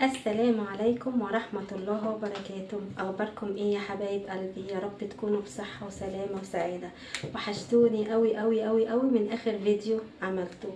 السلام عليكم ورحمة الله وبركاته. أخباركم إيه يا حبايب قلبي؟ يا رب تكونوا بصحة وسلامة وسعادة. وحشتوني قوي قوي قوي قوي من آخر فيديو عملته.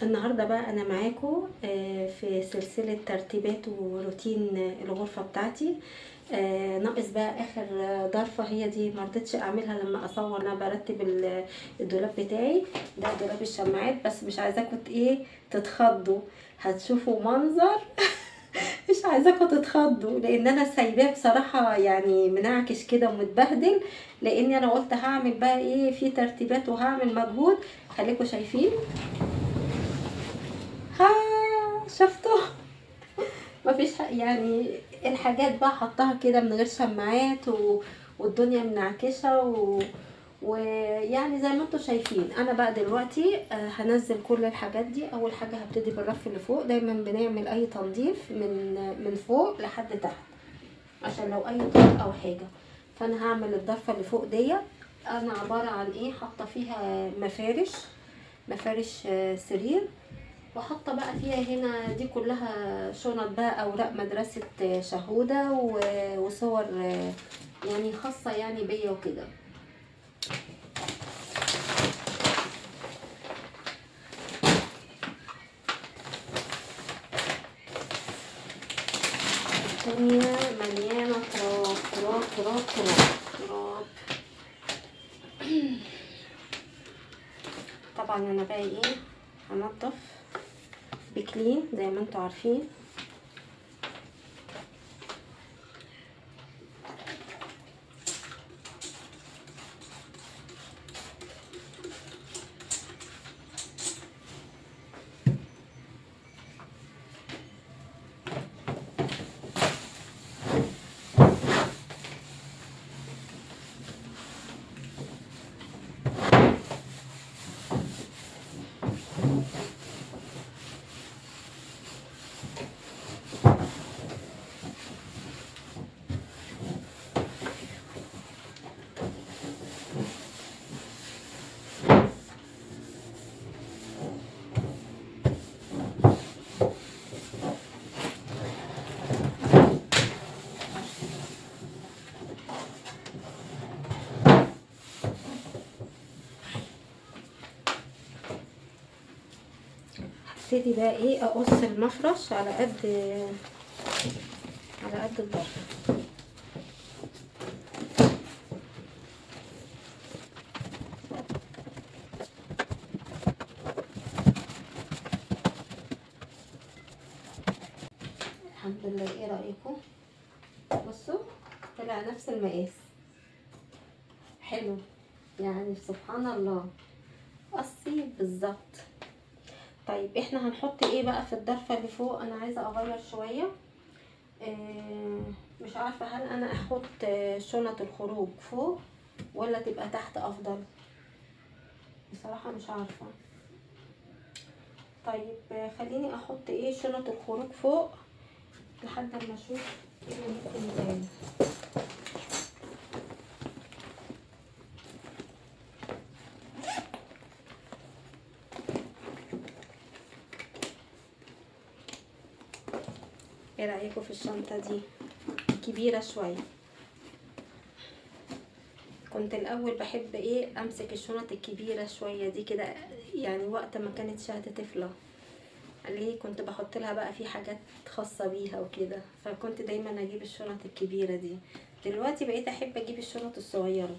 النهاردة بقى أنا معاكم في سلسلة ترتيبات وروتين الغرفة بتاعتي. ناقص بقى اخر ضرفه، هي دي مرضتش اعملها لما اصور. انا برتب الدولاب بتاعي ده، دولاب الشماعات، بس مش عايزاكم تتخضوا، هتشوفوا منظر مش عايزاكم تتخضوا، لان انا سايباه بصراحه يعني منعكش كده ومتبهدل، لاني انا قلت هعمل بقى ايه في ترتيبات وهعمل مجهود. خليكم شايفين، ها شفتوا مفيش يعني الحاجات بقى حطها كده من غير شماعات والدنيا منعكشه ويعني زي ما انتم شايفين. انا بقى دلوقتي هنزل كل الحاجات دي. اول حاجه هبتدي بالرف اللي فوق. دايما بنعمل اي تنظيف من فوق لحد تحت عشان لو اي طرق او حاجه. فانا هعمل الضرفه اللي فوق دي. انا عباره عن ايه، حاطه فيها مفارش سرير، وحاطه بقى فيها هنا دي كلها شنط بقى، اوراق مدرسه شهوده وصور يعني خاصه يعني بيا وكده. الدنيا مليانه تراب تراب تراب تراب تراب. طبعا انا بقى ايه، هنضف بكلين زي ما انتوا عارفين. هبتدي بقى ايه، اقص المفرش على قد الظرف. الحمد لله. ايه رايكم؟ بصوا طلع نفس المقاس، حلو يعني، سبحان الله قصي بالظبط. طيب احنا هنحط ايه بقى في الضرفه اللي فوق؟ انا عايزه اغير شويه. مش عارفه هل انا احط شنط الخروج فوق ولا تبقى تحت افضل، بصراحه مش عارفه. طيب خليني احط ايه، شنط الخروج فوق لحد ما اشوف ايه اللي ممكن يتعمل. ايه رايكم في الشنطه دي؟ كبيره شويه. كنت الاول بحب ايه امسك الشنط الكبيره شويه دي كده، يعني وقت ما كانت شهد طفله، ليه كنت بحط لها بقى في حاجات خاصه بيها وكده، فكنت دايما اجيب الشنط الكبيره دي. دلوقتي بقيت احب اجيب الشنط الصغيره،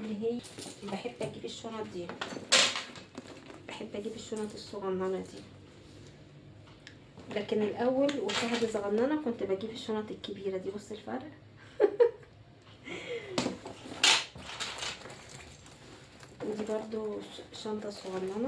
اللي هي بحب اجيب الشنط دي، بحب اجيب الشنط الصغننه دي. لكن الاول وشهد صغننه كنت بجيب الشنط الكبيره دي. بص الفرق ودي برضو شنطه صغننه.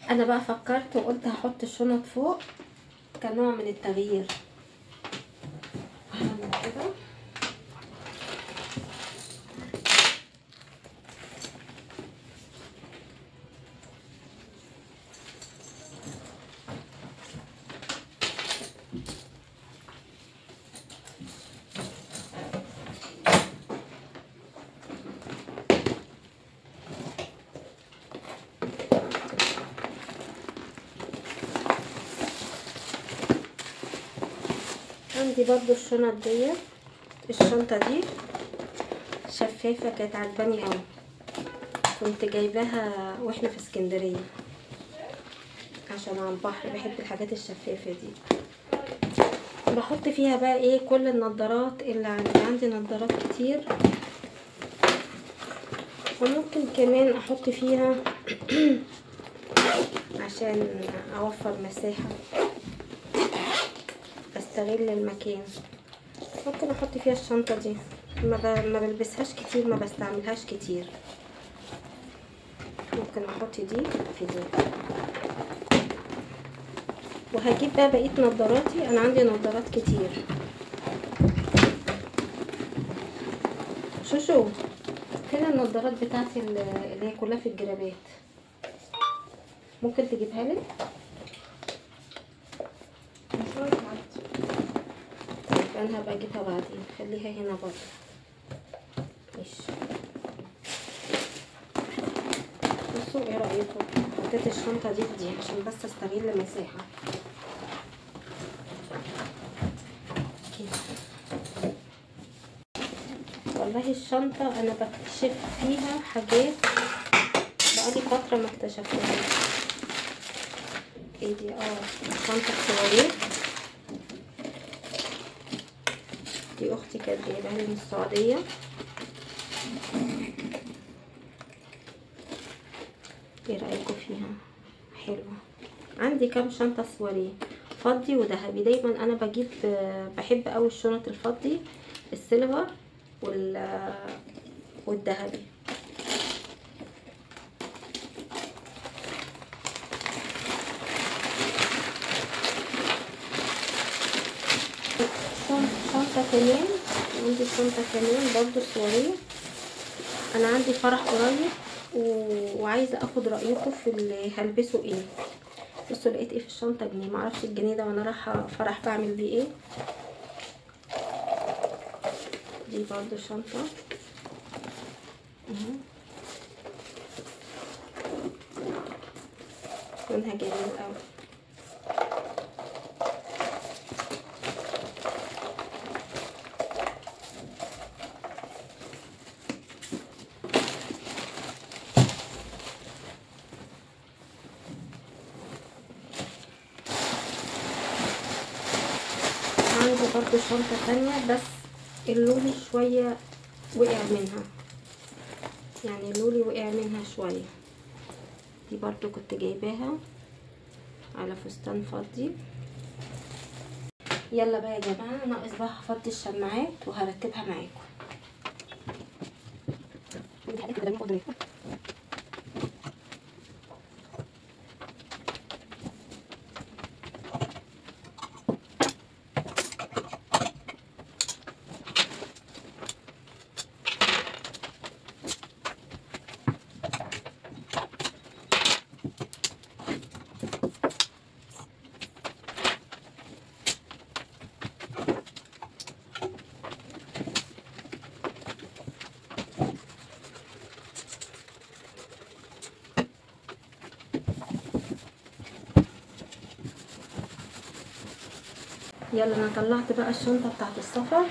انا بقى فكرت وقلت هحط الشنط فوق كنوع من التغيير. هعمل كده. عندي برضو الشنط دي. الشنطة دي شفافة، كانت عجباني اوي، كنت جايباها واحنا في اسكندرية عشان على البحر، بحب الحاجات الشفافة دي. بحط فيها بقى ايه كل النضارات اللي عندي نضارات كتير، وممكن كمان احط فيها عشان اوفر مساحة، استغل المكان. ممكن احط فيها الشنطة دي، ما بلبسهاش كتير، ما بستعملهاش كتير. ممكن احط دي في دي. وهجيب بقى بقية نظاراتي، انا عندي نظارات كتير. شوشو، فين النظارات بتاعتي اللي هي كلها في الجرابات؟ ممكن تجيبها لي؟ طيب انا هبقى اجيبها بعدين، خليها هنا برضه. ماشي، بصوا ايه رايكم؟ حطيت الشنطه دي في دي عشان بس استغل مساحه. والله الشنطه انا بكتشف فيها حاجات بقالي فتره ما اكتشفتهاش. ايه دي؟ شنطه سواريه، دي اختي كانت جايباها لي من السعوديه. ايه رايكم فيها؟ حلوه. عندي كام شنطه سواريه، فضي وذهبي. دايما انا بحب اوي الشنط الفضي، السيلفر والذهبي. شنطه كمان، عندي شنطه كمان برضو سواريه. انا عندي فرح قريب وعايزه اخد رايكم في اللي هلبسه ايه. بصوا لقيت ايه في الشنطه، جنيه. معرفش الجنيه ده وانا رايحه فرح بعمل بيه ايه. دي برضو شنطه لونها جميل اوي. عندي برضو شنطة تانية بس اللولي شوية وقع منها، يعني اللولي وقع منها شوية. دي برضو كنت جايباها على فستان فضي. يلا بقى يا جماعة، ناقص بقى هفضي الشماعات وهرتبها معاكم. يلا انا طلعت بقى الشنطة بتاعت السفر،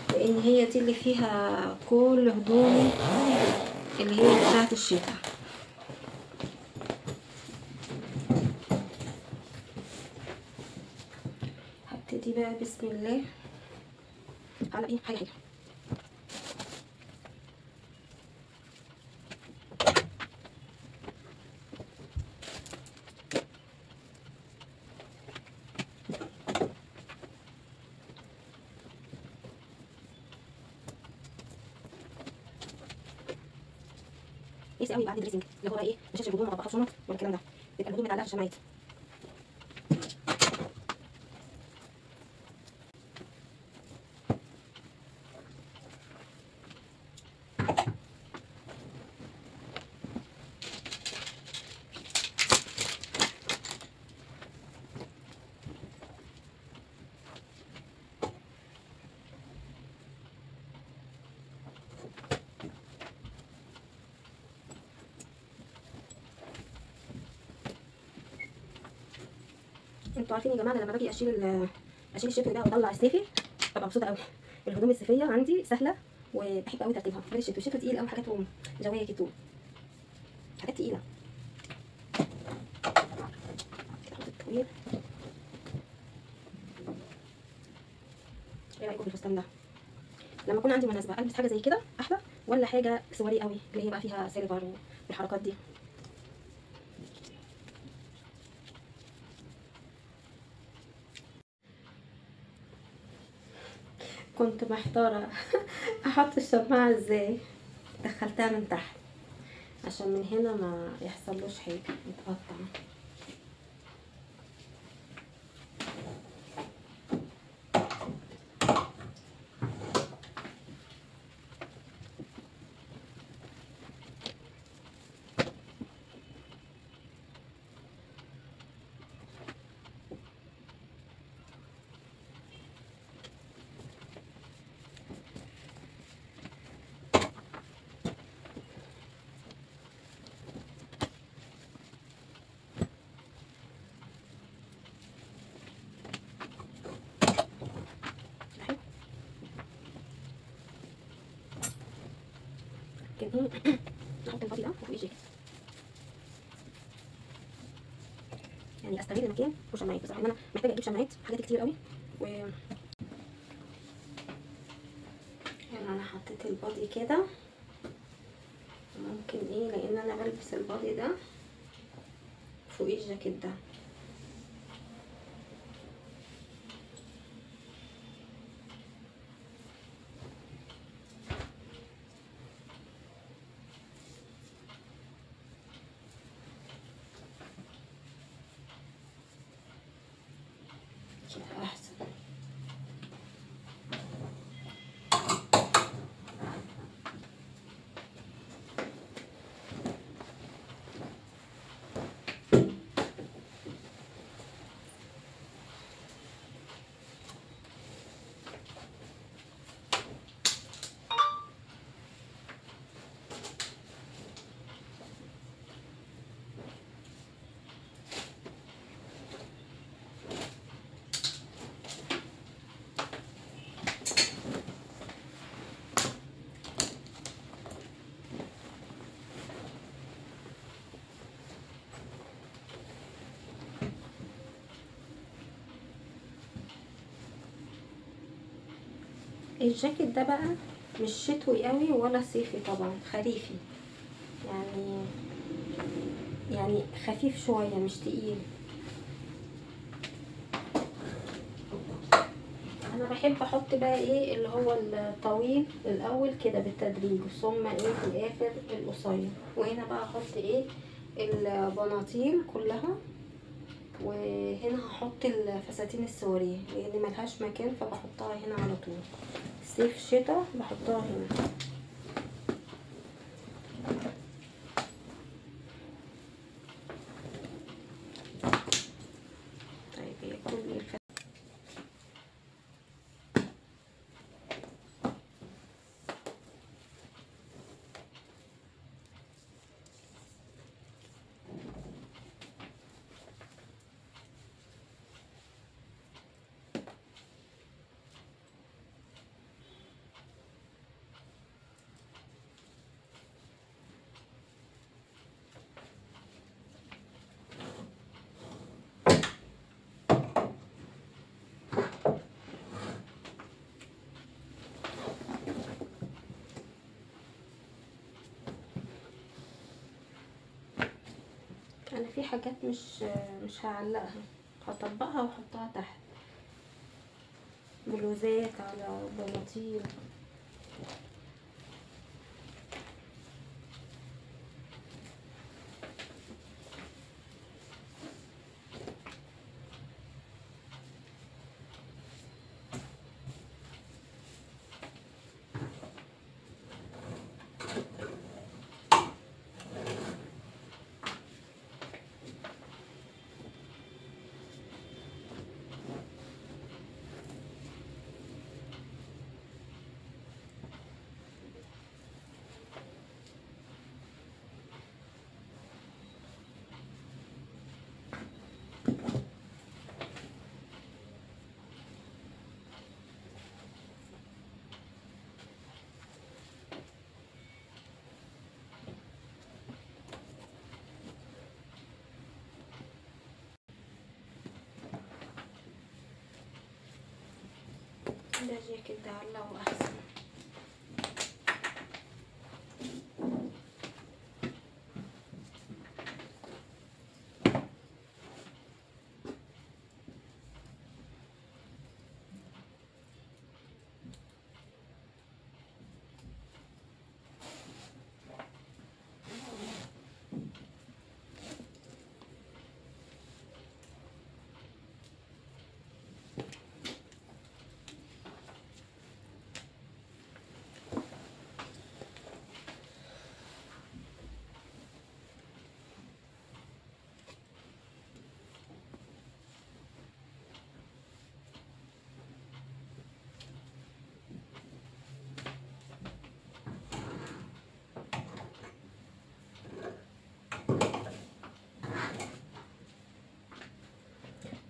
لان هي دي اللي فيها كل هدومي اللي هي بتاعت الشتاء. هبتدي بقى بسم الله على ايه حاجة. كويس قوي. بعد الدريسنج اللي هو بقى ايه، مش الهدوم مطبقات شنط ولا الكلام ده، يبقى الهدوم متعلقه في الشماعات. انتوا عارفين يا جماعه، لما باجي اشيل الشبك ده واطلع السافي، مبسوطه قوي. الهدوم الصيفيه عندي سهله وبحب قوي ترتيبها. غير الشتوي، الشتوي تقيل قوي، حاجاته جويه كده، حاجات تقيله. احط الطويل. ايه رايكم في الفستان ده؟ لما يكون عندي مناسبه البس حاجه زي كده احلى، ولا حاجه سواري قوي اللي هي بقى فيها سيلفر والحركات دي؟ كنت محتاره احط الشماعه ازاي، دخلتها من تحت عشان من هنا ما يحصلوش حاجه يتقطع. لكن ايه احط البادي ده وفوقيه جاكيت، يعني استغل المكان وشماعات. بصراحه انا محتاجه اجيب شماعات حاجات كتير قوي يعني انا حطيت البادي كده. ممكن ايه، لان انا بلبس البادي ده فوقيه الجاكيت ده. كده احسن. الجاكيت ده بقى مش شتوي قوي ولا صيفي، طبعا خريفي، يعني يعني خفيف شويه مش تقيل. انا بحب احط بقى ايه اللي هو الطويل الاول كده بالتدريج، ثم ايه في الاخر القصير. وهنا بقى احط ايه البناطيل كلها، وهنا هحط الفساتين السورية لان ملهاش مكان فبحطها هنا على طول. صيف شتا بحطها هنا. طيب هي كل انا في حاجات مش هعلقها، هطبقها واحطها تحت، بلوزات على بناطيل. ده جاكيت ده علقه احسن.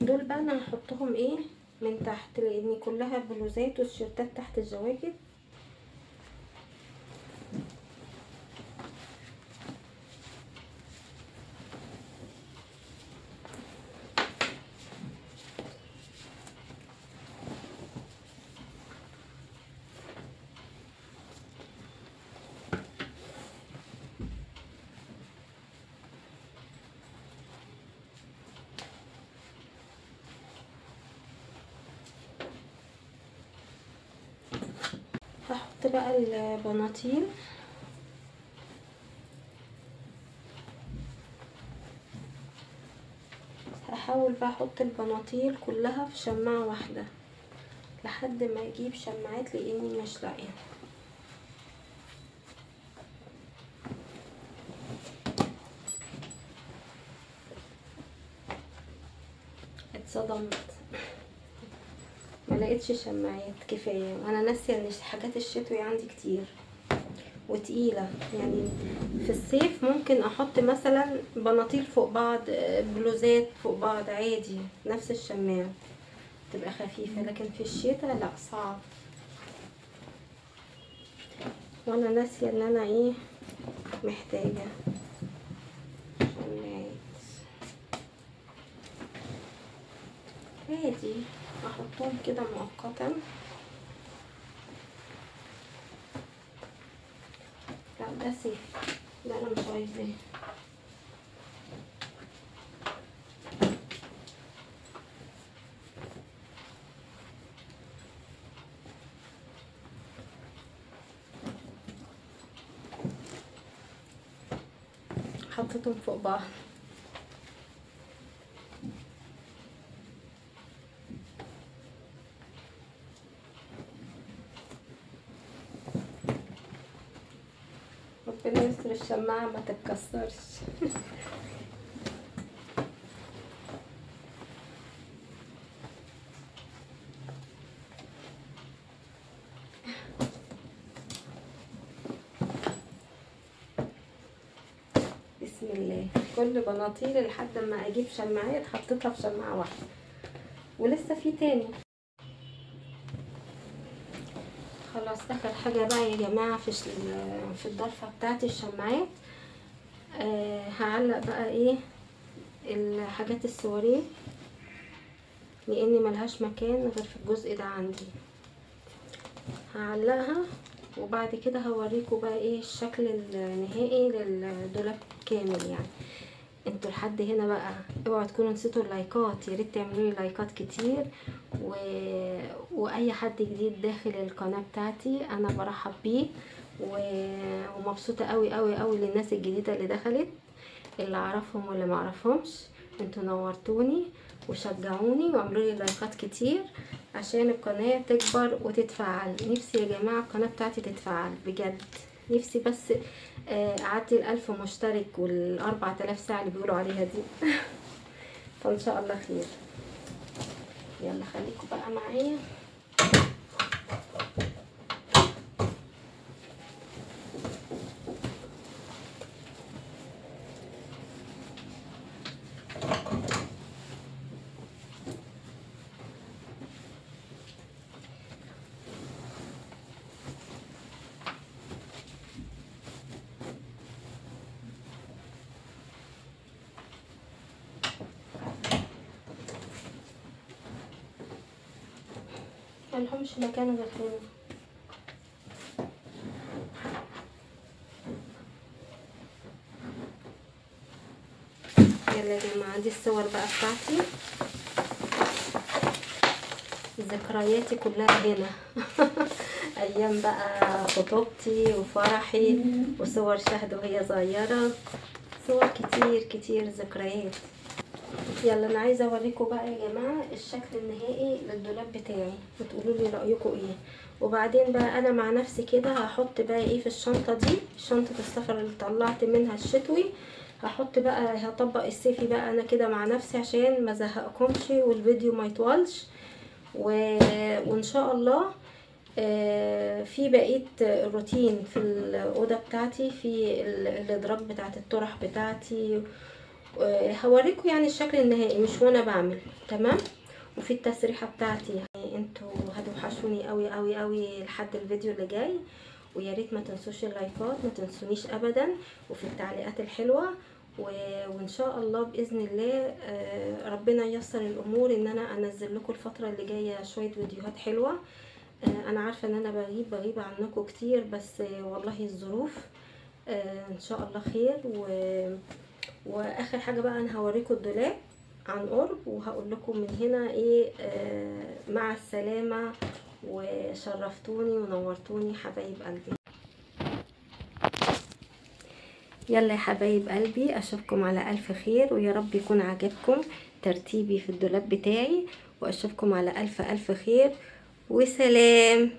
دول بقى انا هحطهم ايه من تحت، لان كلها بلوزات وتيشيرتات تحت الجواكت. هحط بقى البناطيل. هحاول بقى احط البناطيل كلها في شماعة واحدة لحد ما اجيب شماعات، لاني مش لاقيه. اتصدمت، ما لقيتش شماعات كفايه، وانا ناسيه ان حاجات الشتوي عندي كتير وتقيله. يعني في الصيف ممكن احط مثلا بناطيل فوق بعض، بلوزات فوق بعض عادي نفس الشماعه تبقى خفيفه، لكن في الشتاء لا، صعب. وانا ناسيه ان انا ايه محتاجه شماعات. عادي احطهم كده مؤقتا. لا ده صيف، ده انا مش عايزاه. حطيتهم فوق بعض. ربنا يستر الشماعة ما تتكسرش. بسم الله. كل بناطيل لحد ما اجيب شماعات حطيتها في شماعة واحدة، ولسه في تاني. خلاص اخر حاجة بقى يا جماعة في الضرفة بتاعت الشماعات. هعلق بقى ايه الحاجات السواريه، لاني ملهاش مكان غير في الجزء ده عندي. هعلقها وبعد كده هوريكم بقى ايه الشكل النهائي للدولاب كامل. يعني انتوا لحد هنا بقى اوعوا تكونوا نسيتوا اللايكات، يا ريت تعملوا لي لايكات كتير. واي حد جديد داخل القناه بتاعتي انا برحب بيه، ومبسوطه قوي قوي قوي للناس الجديده اللي دخلت، اللي اعرفهم واللي ما اعرفهمش. انتوا نورتوني وشجعوني واعملوا لي لايكات كتير عشان القناه تكبر وتتفعل. نفسي يا جماعه القناه بتاعتي تتفعل بجد، نفسي بس اعدي ال1000 مشترك وال4000 ساعه اللي بيقولوا عليها دي. فان شاء الله خير. يلا خليكم بقى معايا. ملهمش مكان غير هنا. يلا يا جماعه دي الصور بقى بتاعتي، ذكرياتي كلها هنا. ايام بقى خطوبتي وفرحي، وصور شهد وهي صغيره، صور كتير كتير ذكريات. يلا انا عايزه اوريكم بقى يا جماعه الشكل النهائي للدولاب بتاعي، وتقولوا لي رايكم ايه. وبعدين بقى انا مع نفسي كده هحط بقى ايه في الشنطه دي، شنطه السفر اللي طلعت منها الشتوي، هحط بقى هطبق الصيفي بقى انا كده مع نفسي عشان ما ازهقكمش والفيديو ما يطولش. وان شاء الله في بقيه الروتين في الاوضه بتاعتي، في الادراج بتاعت الطرح بتاعتي، هوريكم يعني الشكل النهائي مش وانا بعمل تمام. وفي التسريحه بتاعتي يعني انتوا هتوحشوني قوي قوي قوي لحد الفيديو اللي جاي. ويا ريت ما تنسوش اللايكات، ما تنسونيش ابدا، وفي التعليقات الحلوه. وان شاء الله باذن الله ربنا ييسر الامور ان انا انزل لكم الفتره اللي جايه شويه فيديوهات حلوه. انا عارفه ان انا بغيب عنكم كتير، بس والله الظروف. ان شاء الله خير. واخر حاجه بقى انا هوريكم الدولاب عن قرب، وهقول لكم من هنا ايه مع السلامه، وشرفتوني ونورتوني حبايب قلبي. يلا يا حبايب قلبي، اشوفكم على الف خير، ويا رب يكون عجبكم ترتيبي في الدولاب بتاعي، واشوفكم على الف خير وسلام.